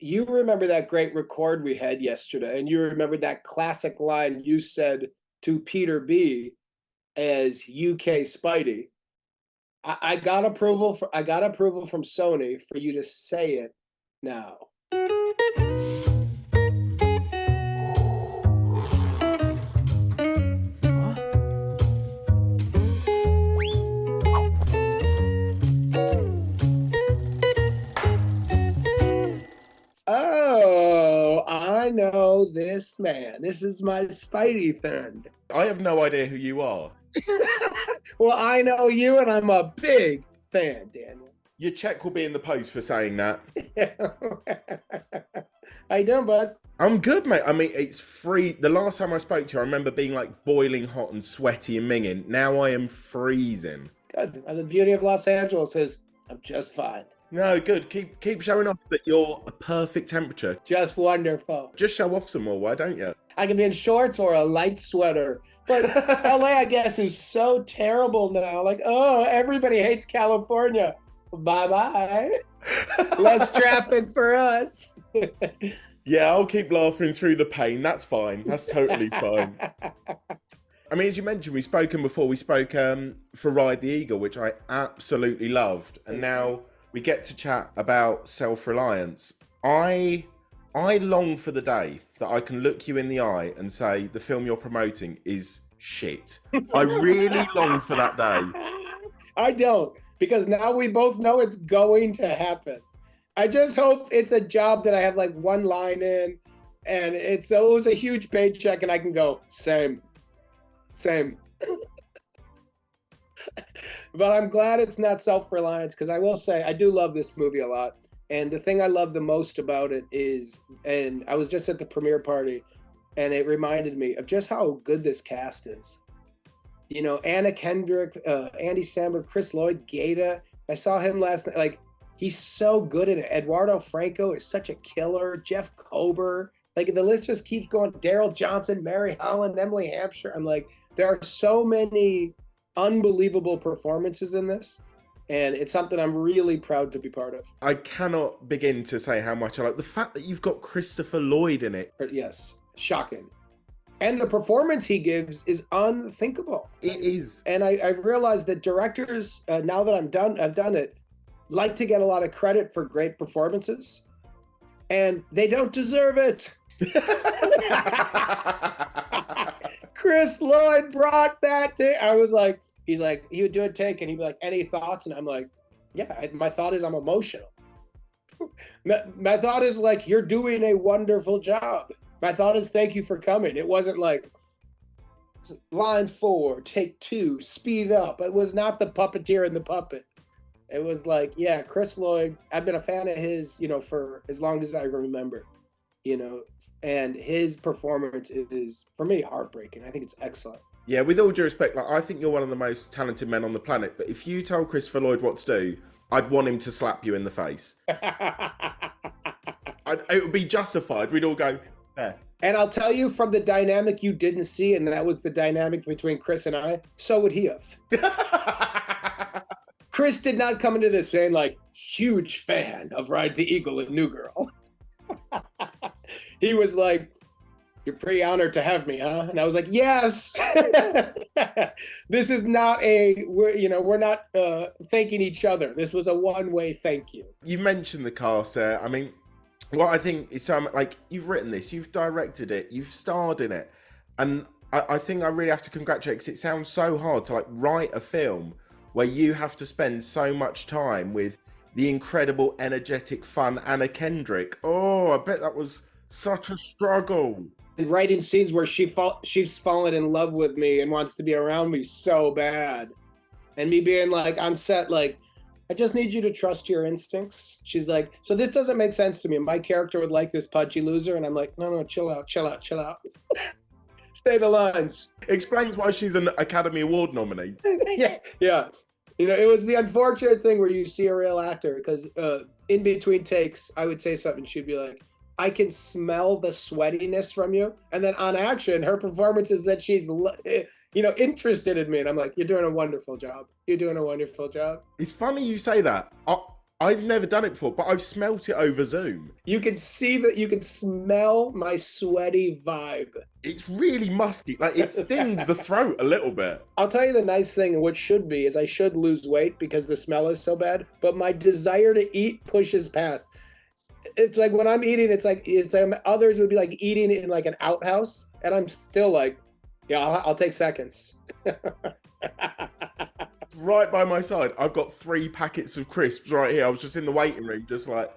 you remember that great record we had yesterday, and you remember that classic line you said to Peter B as UK Spidey. I got approval from Sony for you to say it now. Oh, I know this man. This is my Spidey friend. I have no idea who you are. Well, I know you, and I'm a big fan, Daniel. Your check will be in the post for saying that. How you doing, bud? I'm good, mate. I mean, it's free. The last time I spoke to you, I remember being like boiling hot and sweaty and minging. Now I am freezing. Good. And the beauty of Los Angeles is I'm just fine. No, good. Keep showing off that you're a perfect temperature. Just wonderful. Just show off some more, why don't you? I can be in shorts or a light sweater. But LA, I guess, is so terrible now. Like, oh, everybody hates California. Bye-bye. Less traffic for us. Yeah, I'll keep laughing through the pain. That's fine. That's totally fine. I mean, as you mentioned, we've spoken before. We spoke for Ride the Eagle, which I absolutely loved. And now we get to chat about Self Reliance. I long for the day that I can look you in the eye and say the film you're promoting is shit. I really long for that day. I don't, because now we both know it's going to happen. I just hope it's a job that I have like one line in, and it was a huge paycheck, and I can go same. But I'm glad it's not Self Reliance, because I will say I do love this movie a lot. And the thing I love the most about it is, and I was just at the premiere party, and it reminded me of just how good this cast is. You know, Anna Kendrick, Andy Samberg, Chris Lloyd, Gaeta. I saw him last night. Like, he's so good at it. Eduardo Franco is such a killer. Jeff Kober. Like, the list just keeps going. Daryl Johnson, Mary Holland, Emily Hampshire. I'm like, there are so many unbelievable performances in this. And it's something I'm really proud to be part of. I cannot begin to say how much I like the fact that you've got Christopher Lloyd in it. Yes, shocking. And the performance he gives is unthinkable. It is. And I realized that directors, now that I've done it, like to get a lot of credit for great performances. And they don't deserve it. Chris Lloyd brought that thing. I was like, he's like, he would do a take and he'd be like, any thoughts? And I'm like, yeah, my thought is I'm emotional. My thought is like, you're doing a wonderful job. My thought is thank you for coming. It wasn't like line 4, take 2, speed up. It was not the puppeteer and the puppet. It was like, yeah, Chris Lloyd, I've been a fan of his, you know, for as long as I remember, you know, and his performance is, for me, heartbreaking. I think it's excellent. Yeah, with all due respect, like, I think you're one of the most talented men on the planet, but if you told Christopher Lloyd what to do, I'd want him to slap you in the face. It would be justified. We'd all go, yeah. And I'll tell you, from the dynamic you didn't see, and that was the dynamic between Chris and I, so would he have. Chris did not come into this saying like, huge fan of Ride the Eagle and New Girl. He was like, you're pretty honored to have me, huh? And I was like, yes. This is not we're not thanking each other. This was a one-way thank you. You mentioned the cast there. I mean, what I think is like, you've written this, you've directed it, you've starred in it. And I think I really have to congratulate, because it sounds so hard to like write a film where you have to spend so much time with the incredible, energetic, fun Anna Kendrick. Oh, I bet that was such a struggle. And writing scenes where she's fallen in love with me and wants to be around me so bad. And me being like on set, like, I just need you to trust your instincts. She's like, so this doesn't make sense to me. My character would like this pudgy loser. And I'm like, no, chill out. Stay the lines. Explains why she's an Academy Award nominee. Yeah. You know, it was the unfortunate thing where you see a real actor, because in between takes, I would say something. She'd be like, I can smell the sweatiness from you. And then on action, her performance is that she's, interested in me. And I'm like, you're doing a wonderful job. You're doing a wonderful job. It's funny you say that. I've never done it before, but I've smelt it over Zoom. You can see that, you can smell my sweaty vibe. It's really musky. Like, it stings the throat a little bit. I'll tell you the nice thing, and what should be, is I should lose weight because the smell is so bad, but my desire to eat pushes past. It's like when I'm eating, it's like others would be like eating in like an outhouse, and I'm still like, yeah, I'll take seconds. Right by my side, I've got 3 packets of crisps right here. I was just in the waiting room, just like.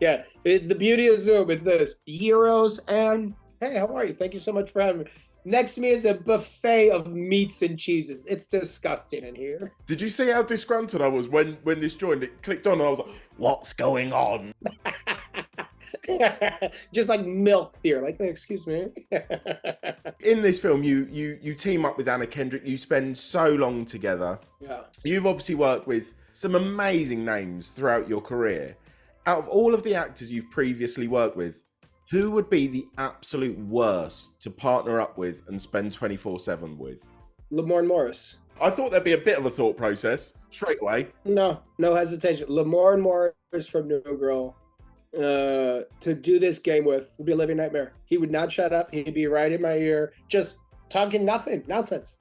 Yeah, the beauty of Zoom, it's this: euros and hey, how are you? Thank you so much for having me. Next to me is a buffet of meats and cheeses. It's disgusting in here. Did you see how disgruntled I was when this joined? It clicked on and I was like, what's going on? Just like milk here. Like, excuse me. In this film, you team up with Anna Kendrick. You spend so long together. Yeah. You've obviously worked with some amazing names throughout your career. Out of all of the actors you've previously worked with, who would be the absolute worst to partner up with and spend 24/7 with? Lamorne Morris. I thought there'd be a bit of a thought process straight away. No hesitation. Lamorne Morris from New Girl. To do this game with would be a living nightmare. He would not shut up. He'd be right in my ear, just talking nonsense,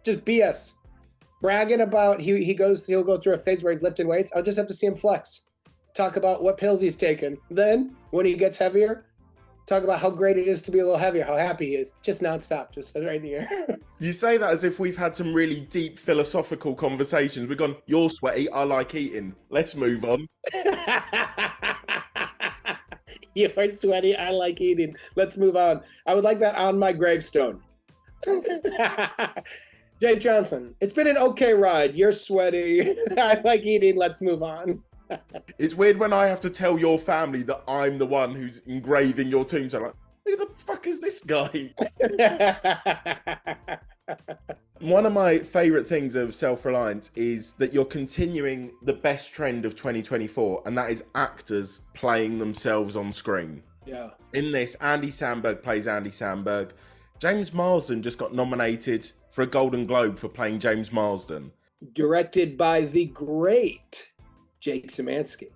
just BS, bragging about he'll go through a phase where he's lifting weights. I'll just have to see him flex, talk about what pills he's taken. Then when he gets heavier, talk about how great it is to be a little heavier, how happy he is. Just nonstop, just right in the air. You say that as if we've had some really deep philosophical conversations. We've gone, you're sweaty, I like eating. Let's move on. You're sweaty, I like eating. Let's move on. I would like that on my gravestone. Jake Johnson, it's been an okay ride. You're sweaty, I like eating. Let's move on. It's weird when I have to tell your family that I'm the one who's engraving your tombstone. Like, who the fuck is this guy? One of my favourite things of Self Reliance is that you're continuing the best trend of 2024, and that is actors playing themselves on screen. Yeah. In this, Andy Samberg plays Andy Samberg. James Marsden just got nominated for a Golden Globe for playing James Marsden. Directed by the great Jake Szymanski.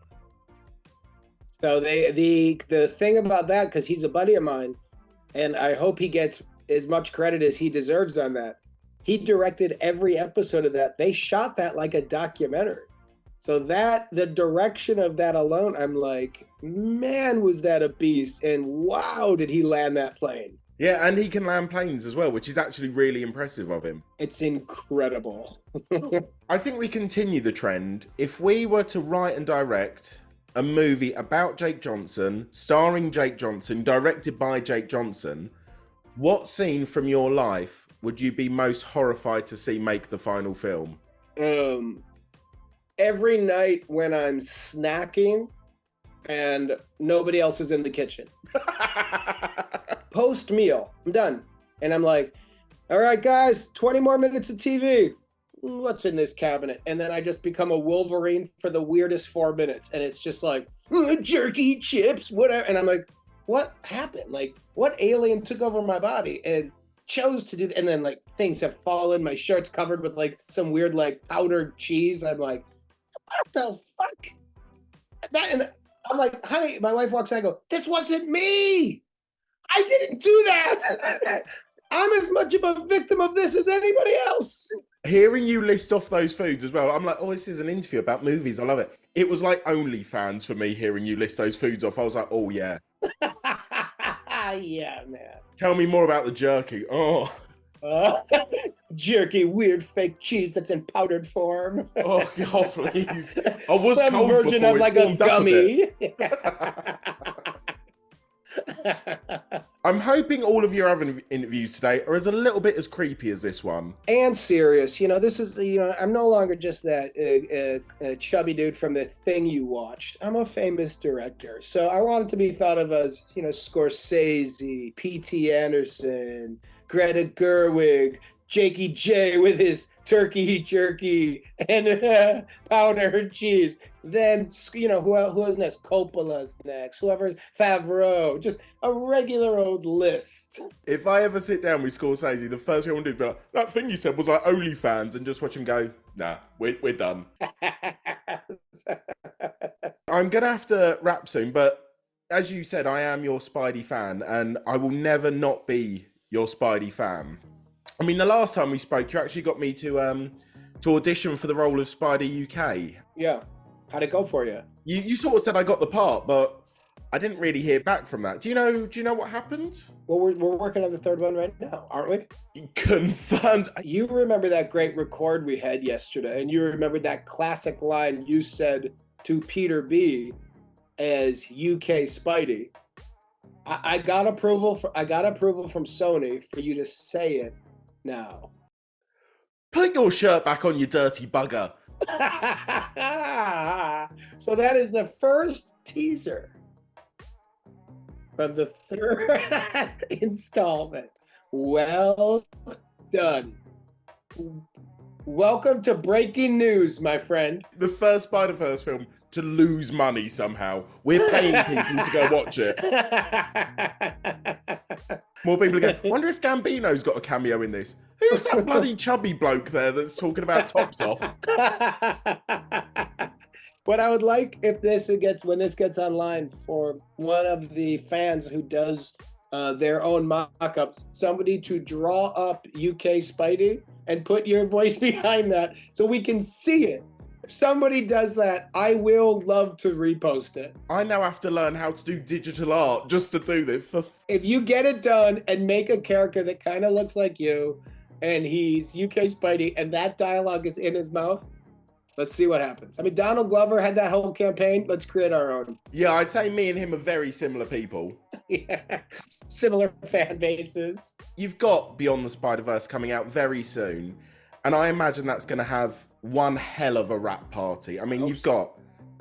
So the thing about that, because he's a buddy of mine, and I hope he gets as much credit as he deserves on that. He directed every episode of that. They shot that like a documentary. So the direction of that alone, I'm like, man, was that a beast. And wow, did he land that plane. Yeah, and he can land planes as well, which is actually really impressive of him. It's incredible. I think we continue the trend. If we were to write and direct a movie about Jake Johnson, starring Jake Johnson, directed by Jake Johnson, what scene from your life would you be most horrified to see make the final film? Every night when I'm snacking and nobody else is in the kitchen. Post meal, I'm done. And I'm like, all right, guys, 20 more minutes of TV. What's in this cabinet? And then I just become a Wolverine for the weirdest 4 minutes. And it's just like, jerky, chips, whatever. And I'm like, what happened? Like, what alien took over my body and chose to do that? And then like things have fallen. My shirt's covered with like some weird like powdered cheese. I'm like, what the fuck? And I'm like, honey, my wife walks in, I go, this wasn't me. I didn't do that. I'm as much of a victim of this as anybody else. Hearing you list off those foods as well, I'm like, oh, this is an interview about movies. I love it. It was like OnlyFans for me hearing you list those foods off. I was like, oh, yeah. Yeah, man. Tell me more about the jerky. Oh. Jerky, weird fake cheese that's in powdered form. Oh, God, please. I was some cold version before. of like a gummy. I'm hoping all of your other interviews today are as a little bit as creepy as this one. And serious. You know, this is, you know, I'm no longer just that chubby dude from The Thing you watched. I'm a famous director. So I want it to be thought of as, you know, Scorsese, P.T. Anderson, Greta Gerwig, Jakey J with his turkey jerky and powdered cheese. Then, you know, who is next? Coppola's next. Whoever's Favreau. Just a regular old list. If I ever sit down with Scorsese, the first thing I want to do is be like, that thing you said was like OnlyFans, and just watch him go, Nah, we're done. I'm going to have to wrap soon, but as you said, I am your Spidey fan, and I will never not be your Spidey fan. I mean, the last time we spoke, you actually got me to audition for the role of Spidey UK. Yeah. How'd it go for you? You sort of said I got the part, but I didn't really hear back from that. Do you know what happened? Well, we're working on the third one right now, aren't we? Confirmed. You remember that great record we had yesterday, and you remember that classic line you said to Peter B as UK Spidey. I got approval from Sony for you to say it now. Put your shirt back on, you dirty bugger. So that is the first teaser from the third installment. Well done. Welcome to breaking news, my friend. The first Spider-Verse film to lose money somehow. We're paying people to go watch it. More people are going, wonder if Gambino's got a cameo in this. Who's that bloody chubby bloke there that's talking about tops off? What I would like if when this gets online, for one of the fans who does their own mock-ups, somebody to draw up UK Spidey and put your voice behind that so we can see it. If somebody does that, I will love to repost it. I now have to learn how to do digital art just to do this. If you get it done and make a character that kind of looks like you, and he's UK Spidey, and that dialogue is in his mouth, let's see what happens. I mean, Donald Glover had that whole campaign. Let's create our own. Yeah, I'd say me and him are very similar people. Yeah, similar fan bases. You've got Beyond the Spider-Verse coming out very soon, and I imagine that's going to have one hell of a rap party. I mean, you've got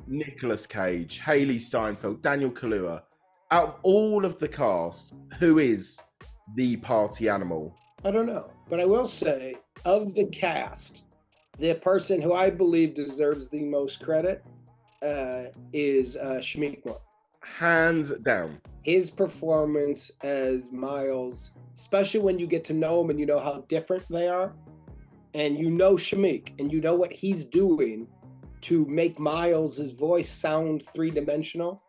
Nicolas Cage, Haley Steinfeld, Daniel Kaluuya. Out of all of the cast, who is the party animal? I don't know, but I will say, of the cast, the person who I believe deserves the most credit is Shameik Moore. Hands down. His performance as Miles, especially when you get to know him and you know how different they are, and you know Shameik, and you know what he's doing to make Miles' voice sound three-dimensional,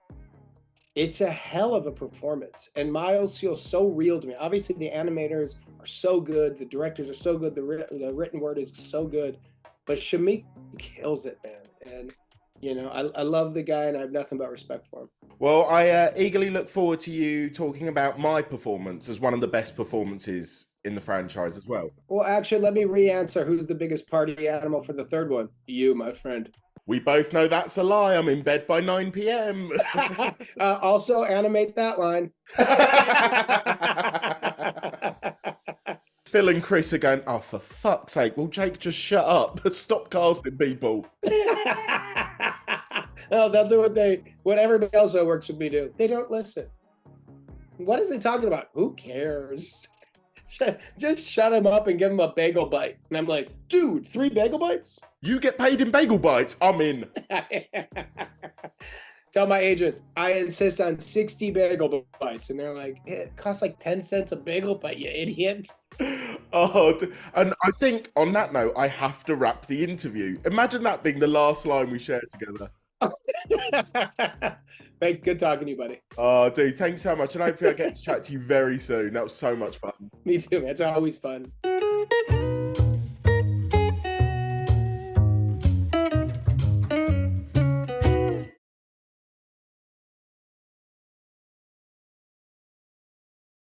it's a hell of a performance. And Miles feels so real to me. Obviously, the animators are so good. The directors are so good. The written word is so good. But Shameik kills it, man. And, you know, I love the guy, and I have nothing but respect for him. Well, I eagerly look forward to you talking about my performance as one of the best performances in the franchise as well. Well, actually, let me re-answer who's the biggest party animal for the third one. You, my friend. We both know that's a lie. I'm in bed by 9 p.m. Also, animate that line. Phil and Chris are going, oh, for fuck's sake, will Jake just shut up? Stop casting people. Oh, they'll do what everybody else that works with me do. They don't listen. What is he talking about? Who cares? Just shut him up and give him a bagel bite. And I'm like, dude, 3 bagel bites? You get paid in bagel bites. I'm in. Tell my agent, I insist on 60 bagel bites. And they're like, it costs like 10 cents a bagel bite, you idiot. Oh, and I think on that note, I have to wrap the interview. Imagine that being the last line we share together. Thanks. Good talking to you, buddy. Oh, dude, thanks so much. And hopefully I get to chat to you very soon. That was so much fun. Me too, man. It's always fun.